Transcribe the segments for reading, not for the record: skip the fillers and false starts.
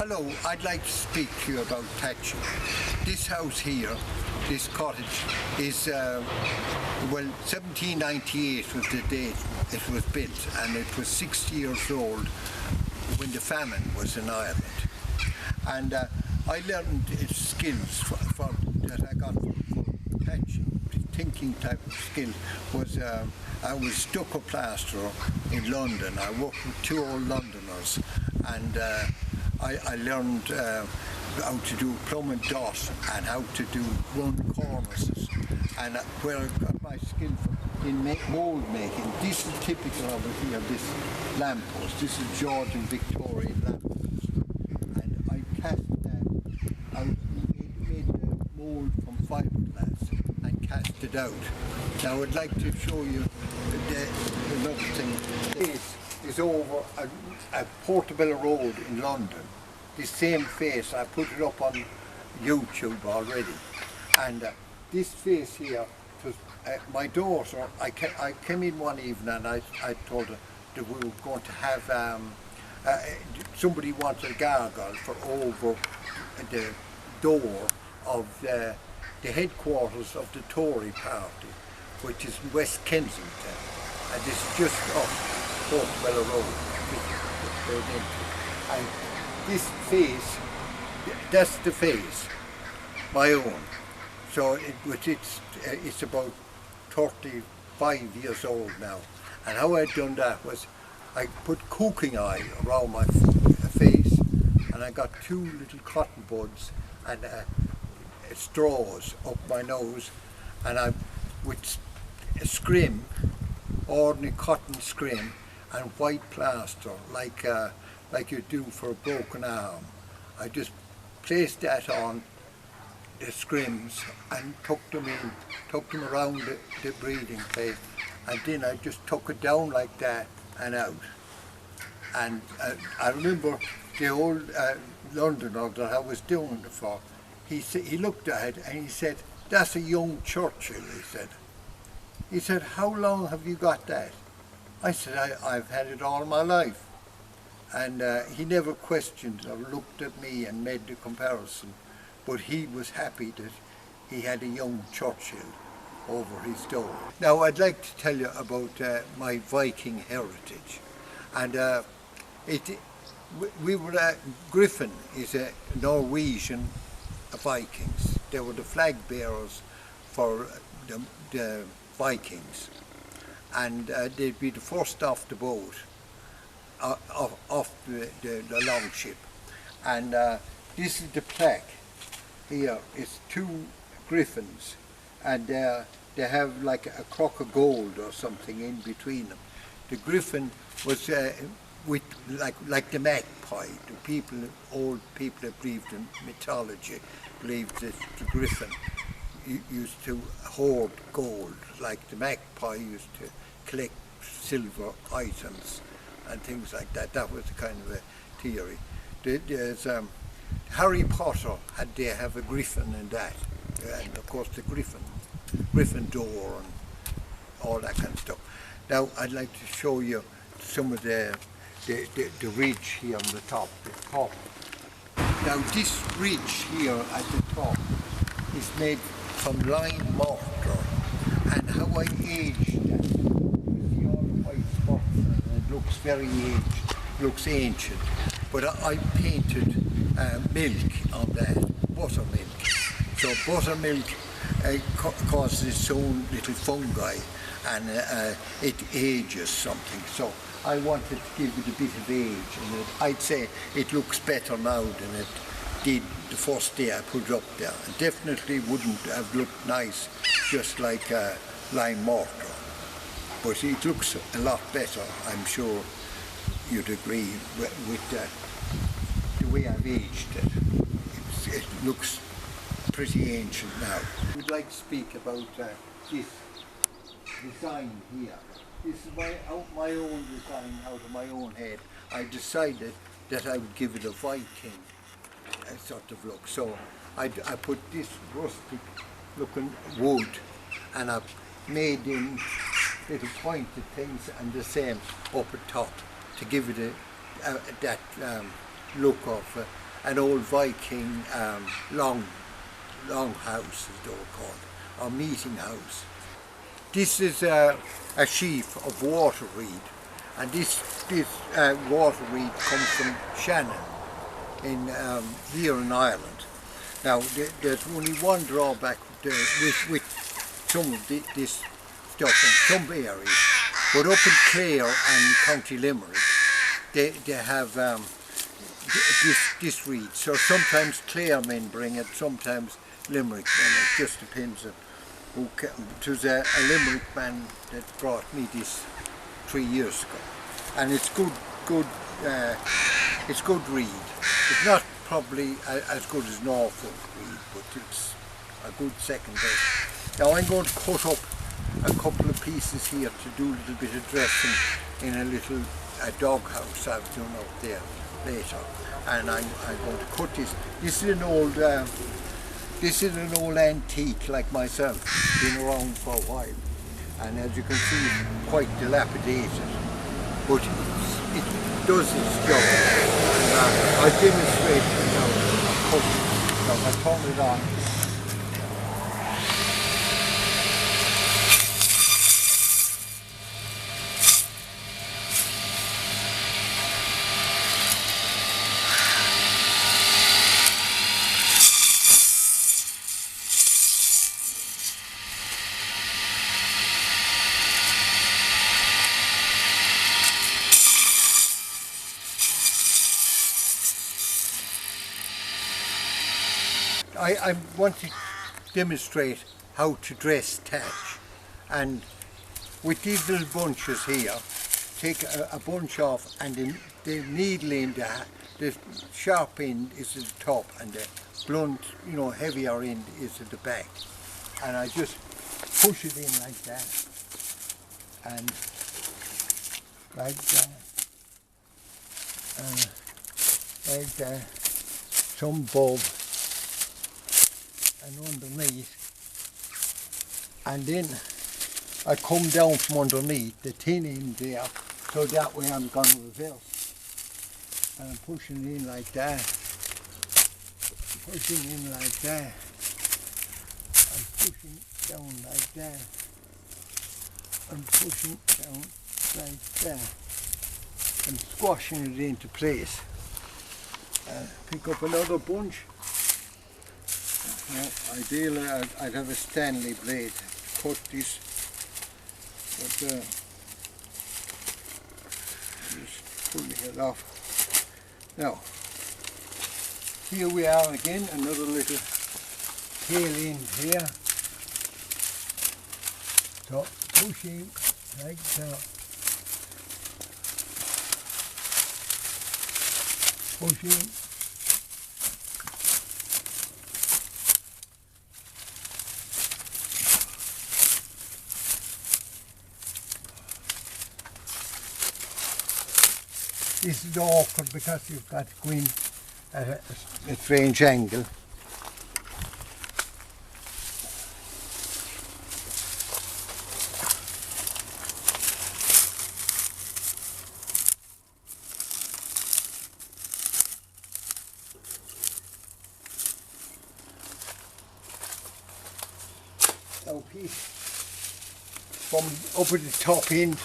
Hello, I'd like to speak to you about thatching. This house here, this cottage, is, 1798 was the date it was built, and it was 60 years old when the famine was in Ireland. And I learned skills that I got for thatching. The thinking type of skill was, I was stucco plasterer in London. I worked with two old Londoners, and I learned how to do plumb and dot and how to do run cornices, and where I got my skill in mould making. This is typical of it here, this lamppost. This is Georgian Victorian lamppost, and I cast I made the mould from fiberglass and cast it out. Now I'd like to show you another thing. This is over a Portobello Road in London. This same face, I put it up on YouTube already. And this face here, was, my daughter, I came in one evening and I told her that we were going to have, somebody wanted a gargoyle for over the door of the headquarters of the Tory party, which is in West Kensington. And this is just off Portobello Road. And this face, that's the face, my own. So it's about 35 years old now. And how I'd done that was I put cooking oil around my face, and I got two little cotton buds and straws up my nose, and I with a scrim, ordinary cotton scrim, and white plaster like you do for a broken arm. I just placed that on the scrims and tucked them around the breathing place, and then I just tuck it down like that and out. And I remember the old Londoner that I was doing it for, he looked at it and he said, "That's a young Churchill," he said. He said, "How long have you got that?" I said, I've had it all my life. And he never questioned or looked at me and made the comparison, but he was happy that he had a young Churchill over his door. Now I'd like to tell you about my Viking heritage. And Griffin is a Norwegian Vikings. They were the flag bearers for the Vikings, and they'd be the first off the boat, off the longship. And this is the plaque here. It's two griffins, and they have like a crock of gold or something in between them. The griffin was with like the magpie. Old people that believed in mythology believed that the griffin used to hoard gold, like the magpie used to collect silver items and things like that. That was the kind of a theory. There's Harry Potter they have a griffin in that, and of course the Gryffindor and all that kind of stuff. Now I'd like to show you some of the ridge here on the top. Now this ridge here at the top is made from lime mortar, and how I aged that. You see all the white spots, and it looks very aged, looks ancient. But I painted milk on that, buttermilk. So buttermilk causes its own little fungi, and it ages something. So I wanted to give it a bit of age, and I'd say it looks better now than it did the first day I put it up there. It definitely wouldn't have looked nice just like lime mortar, but it looks a lot better. I'm sure you'd agree with the way I've aged it. It looks pretty ancient now. I'd like to speak about this design here. This is my own design out of my own head. I decided that I would give it a Viking sort of look. So I put this rustic looking wood, and I've made in little pointed things and the same up at top to give it that look of an old Viking long house, as they were called, or meeting house. This is a sheaf of water reed, and this water reed comes from Shannon here in Ireland. Now there's only one drawback with some of this stuff in some areas, but up in Clare and County Limerick they have this reed. So sometimes Clare men bring it, sometimes Limerick men. It just depends on who. It was a Limerick man that brought me this 3 years ago, and it's good reed. It's not probably as good as Norfolk reed, but it's a good second best. Now I'm going to cut up a couple of pieces here to do a little bit of dressing in a little doghouse I've done up there later, and I'm going to cut this. This is an old antique like myself, been around for a while, and as you can see it's quite dilapidated, but it does its job, and I'll demonstrate it now. Now I'll turn it on. I want to demonstrate how to dress thatch, and with these little bunches here, take a bunch off, and the needle end, the sharp end is at the top and the blunt, heavier end is at the back, and I just push it in like that, and like that, like that, some bulb, and underneath, and then I come down from underneath the thin end there, so that way I'm going to reverse, and I'm pushing in like that, pushing in like that, I'm pushing down like that, I'm pushing down like that, and squashing it into place. Pick up another bunch. Now, ideally I'd have a Stanley blade to cut this, but just pulling it off. Now, here we are again, another little tail end here. So pushing like that, pushing. This is awkward because you've got to go in at a strange angle. Now piece from up at the top end,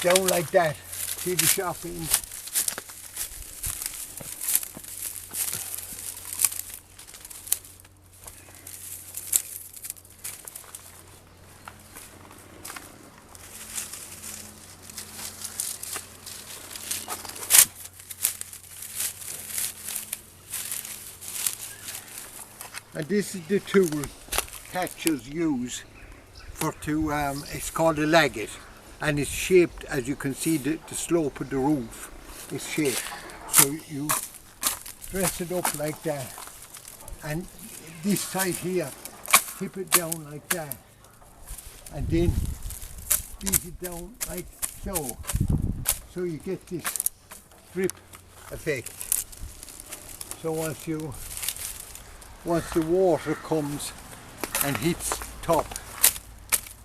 down like that. See the sharp end. And this is the tool thatchers use it's called a lagget. And it's shaped, as you can see, the slope of the roof is shaped. So you dress it up like that, and this side here, tip it down like that, and then beat it down like so. So you get this drip effect. So once the water comes and hits top,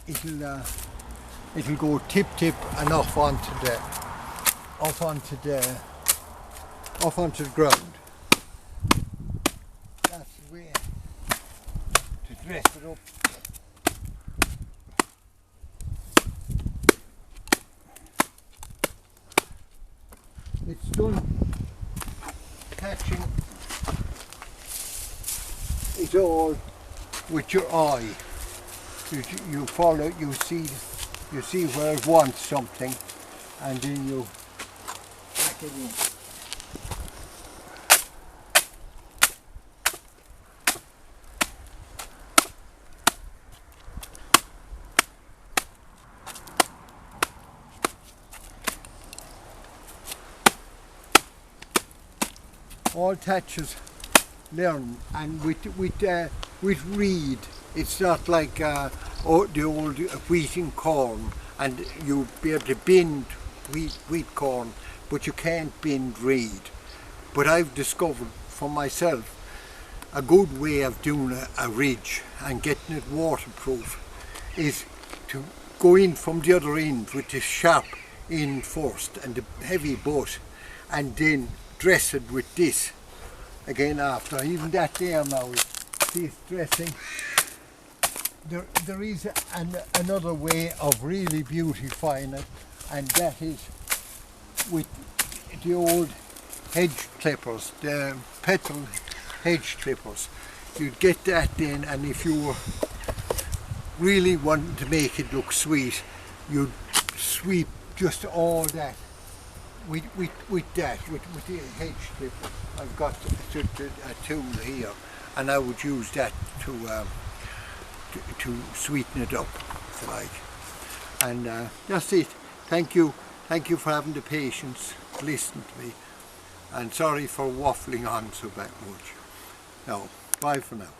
it'll go tip and off onto the ground. it up. It's done catching it all with your eye. You follow, you see where it wants something, and then you pack it in. All thatchers learn, and with reed, it's not like the old wheat and corn, and you be able to bend wheat corn, but you can't bend reed. But I've discovered for myself a good way of doing a ridge and getting it waterproof is to go in from the other end with the sharp end first and the heavy butt, and then dress it with this again after. Even that there now, this dressing. There is another way of really beautifying it, and that is with the old hedge clippers, the petal hedge clippers. You'd get that in, and if you were really wanting to make it look sweet, you'd sweep just all that with the hedge clipper. I've got a tool here, and I would use that to sweeten it up, if you like. And that's it. Thank you for having the patience to listen to me, and sorry for waffling on so much. No, bye for now.